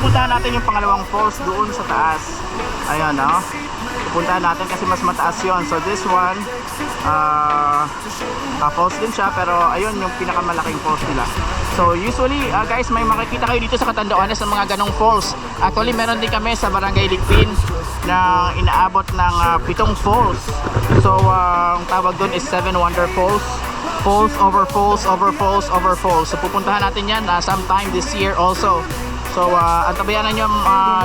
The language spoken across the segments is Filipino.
pupuntahan natin yung pangalawang falls doon sa taas. Ayan, no? Pupuntahan natin kasi mas mataas yon. So this one, falls din siya, pero ayun yung pinakamalaking falls nila. So usually guys, may makikita kayo dito sa Catanduanes ng mga ganong falls. Actually meron din kami sa Barangay Ligpin na inaabot ng 7 falls. So ang tawag doon is 7 Wonder Falls. Falls over falls over falls over falls. So pupuntahan natin yan sometime this year also. So antabayan nyo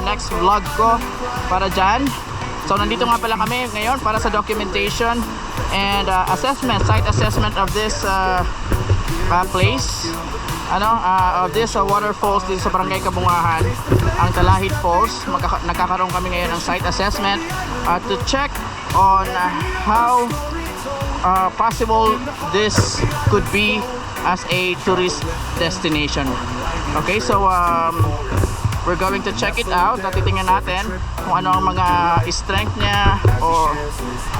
next vlog ko para dyan. So nandito nga pala kami ngayon para sa documentation and assessment, site assessment of this place, of this waterfalls dito sa Barangay Cabungahan, ang Talahid Falls. Nagkakaroon kami ngayon ng site assessment to check on how possible this could be as a tourist destination. Okay, so we're going to check it out. Titingnan natin kung ano ang mga strength niya or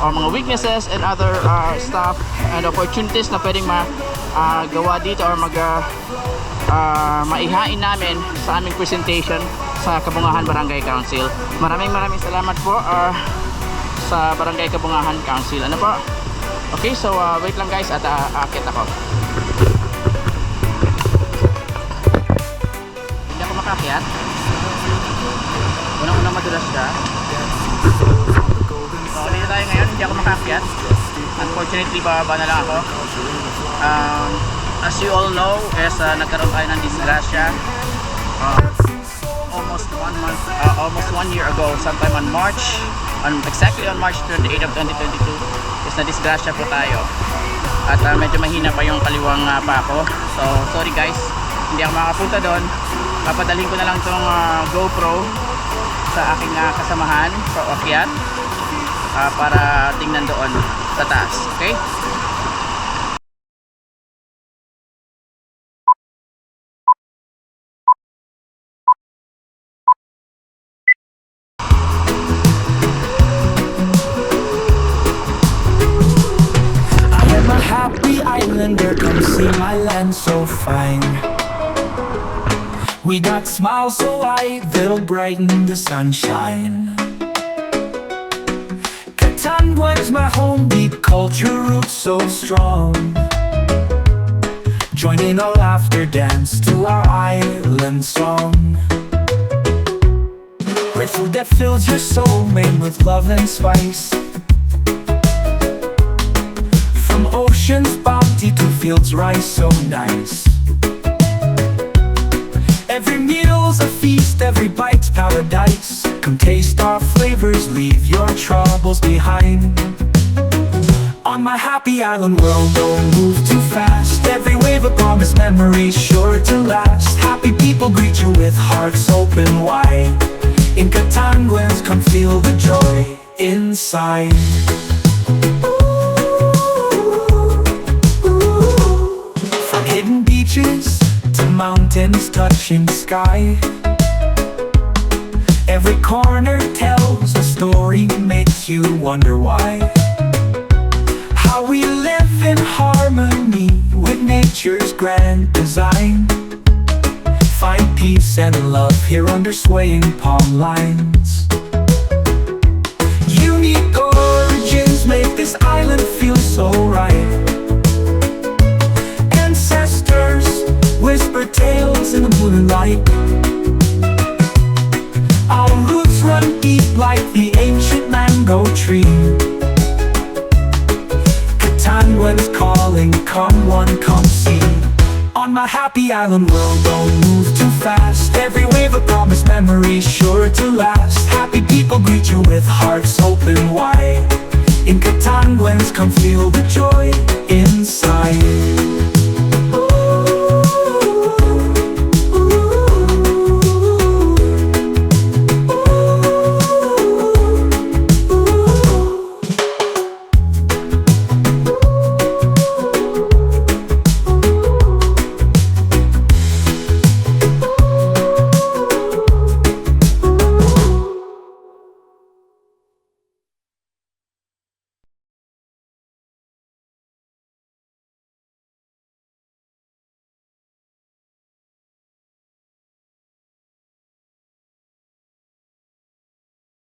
mga weaknesses and other stuff and opportunities na pwedeng gawa dito or maihain namin sa aming presentation sa Cabungahan Barangay Council. Maraming salamat po sa Barangay Cabungahan Council. Ano po? Okay, so wait lang guys at aakit ako. Hindi ako makakyat. Unang-unang madulas siya. So dito tayo ngayon, hindi ako makakyat. Unfortunately, bababa na lang ako. As you all know, nagkaroon tayo ng disgrasya almost 1 year ago, sometime on March, exactly on March 28 of 2022 is na-disgrasya po tayo at medyo mahina pa yung kaliwang pa ako. So sorry guys, hindi ako makapunta doon. Papadalhin ko na lang itong GoPro sa aking kasamahan sa akyat para tingnan doon sa taas. Okay? Islander, come see my land so fine. We got smiles so white that'll brighten the sunshine. Catanduanes, my home, deep culture roots so strong. Join in a laughter dance to our island song. Great food that fills your soul, made with love and spice. Ocean's bounty to fields rise so nice. Every meal's a feast, every bite's paradise. Come taste our flavors, leave your troubles behind. On my happy island world, don't move too fast. Every wave a promise, memories sure to last. Happy people greet you with hearts open wide. In Catanduanes, come feel the joy inside. Hidden beaches to mountains touching sky. Every corner tells a story, makes you wonder why. How we live in harmony with nature's grand design. Find peace and love here under swaying palm lines. Unique origins make this island feel so right. Whisper tales in the moonlight. Our roots run deep like the ancient mango tree. Catanduanes calling, come one, come see. On my happy island world, don't move too fast. Every wave a promise, memories sure to last. Happy people greet you with hearts open wide. In Catanduanes, come feel the joy inside.